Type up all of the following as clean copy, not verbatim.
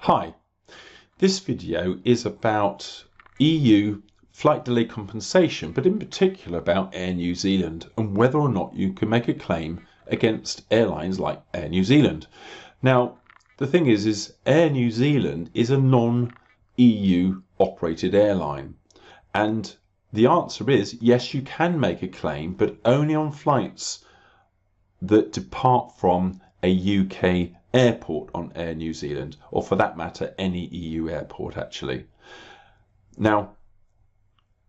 Hi, this video is about EU flight delay compensation, but in particular about Air New Zealand and whether or not you can make a claim against airlines like Air New Zealand. Now, the thing is Air New Zealand is a non-EU operated airline, and the answer is yes, you can make a claim, but only on flights that depart from a UK airport on Air New Zealand, or for that matter any EU airport actually. Now,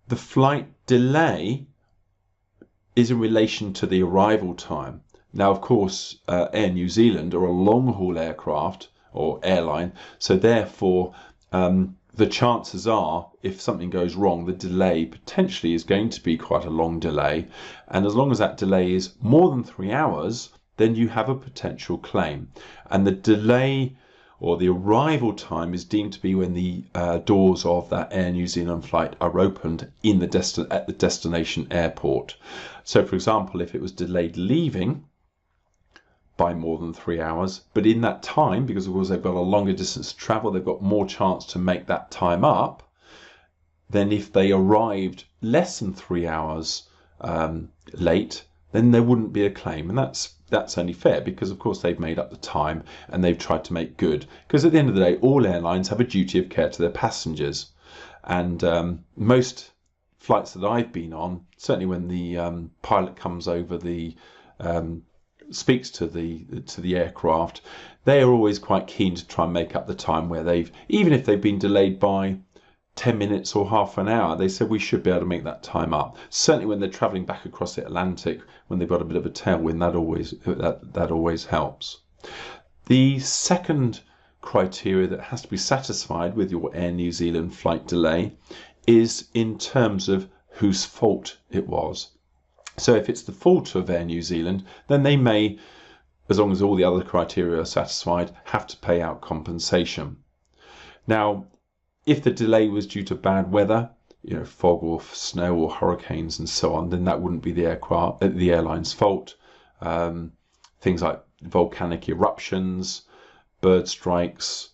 the flight delay is in relation to the arrival time. Now, of course, Air New Zealand are a long-haul aircraft or airline, so therefore the chances are, if something goes wrong, the delay potentially is going to be quite a long delay, and as long as that delay is more than 3 hours, then you have a potential claim. And the delay or the arrival time is deemed to be when the doors of that Air New Zealand flight are opened at the destination airport. So, for example, if it was delayed leaving by more than 3 hours, but in that time, because of course they've got a longer distance to travel, they've got more chance to make that time up than if they arrived less than 3 hours late, then there wouldn't be a claim. And that's only fair, because of course they've made up the time and they've tried to make good, because at the end of the day all airlines have a duty of care to their passengers. And most flights that I've been on, certainly when the pilot comes over the speaks to the aircraft, they are always quite keen to try and make up the time where even if they've been delayed by 10 minutes or half an hour, they said we should be able to make that time up. Certainly when they're travelling back across the Atlantic, when they've got a bit of a tailwind, that always helps. The second criteria that has to be satisfied with your Air New Zealand flight delay is in terms of whose fault it was. So if it's the fault of Air New Zealand, then they may, as long as all the other criteria are satisfied, have to pay out compensation. Now, if the delay was due to bad weather, fog or snow or hurricanes and so on, then that wouldn't be the airline's fault. Things like volcanic eruptions, bird strikes,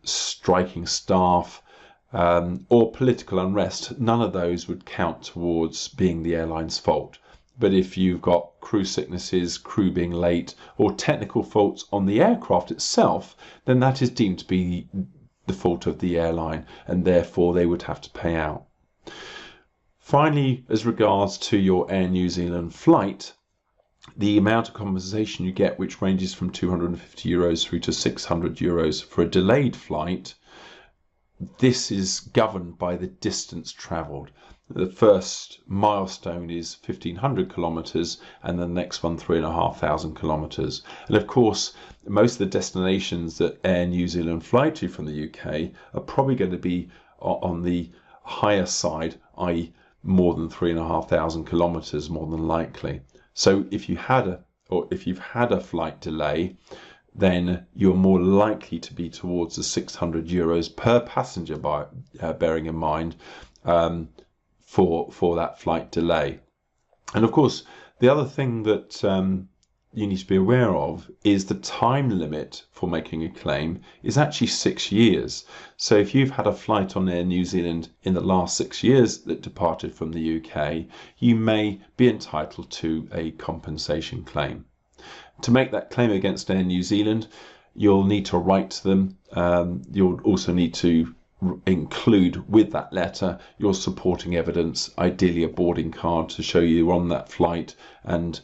striking staff, or political unrest, none of those would count towards being the airline's fault. But if you've got crew sicknesses, crew being late, or technical faults on the aircraft itself, then that is deemed to be the fault of the airline, and therefore they would have to pay out. Finally, as regards to your Air New Zealand flight, the amount of compensation you get, which ranges from €250 through to €600 for a delayed flight, this is governed by the distance travelled. The first milestone is 1,500 kilometres, and the next one 3,500 kilometres. And of course, most of the destinations that Air New Zealand fly to from the UK are probably going to be on the higher side, i.e. more than 3,500 kilometres, more than likely. So if you've had a flight delay, then you're more likely to be towards the €600 per passenger, bearing in mind for that flight delay. And of course, the other thing that you need to be aware of is the time limit for making a claim is actually 6 years. So if you've had a flight on Air New Zealand in the last 6 years that departed from the UK, you may be entitled to a compensation claim. To make that claim against Air New Zealand, you'll need to write to them. You'll also need to include with that letter your supporting evidence, ideally a boarding card to show you're on that flight, and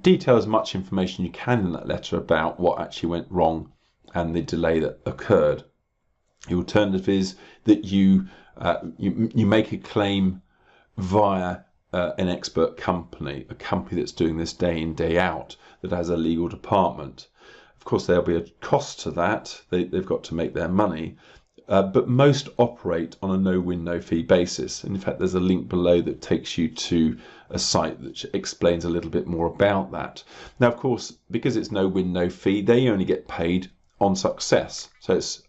detail as much information you can in that letter about what actually went wrong and the delay that occurred. The alternative is that you make a claim via an expert company, a company that's doing this day in, day out, that has a legal department. Of course, there'll be a cost to that. They've got to make their money. But most operate on a no-win, no-fee basis. And in fact, there's a link below that takes you to a site that explains a little bit more about that. Now, of course, because it's no-win, no-fee, they only get paid on success. So it's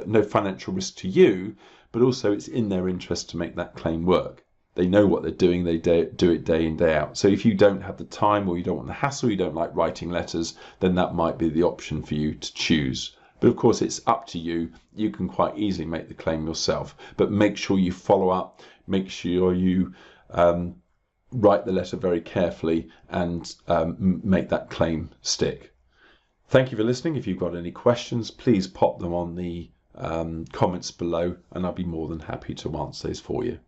no financial risk to you, but also it's in their interest to make that claim work. They know what they're doing, they do it day in, day out. So if you don't have the time, or you don't want the hassle, you don't like writing letters, then that might be the option for you to choose. But of course, it's up to you. You can quite easily make the claim yourself, but make sure you follow up, make sure you write the letter very carefully and make that claim stick. Thank you for listening. If you've got any questions, please pop them on the comments below, and I'll be more than happy to answer those for you.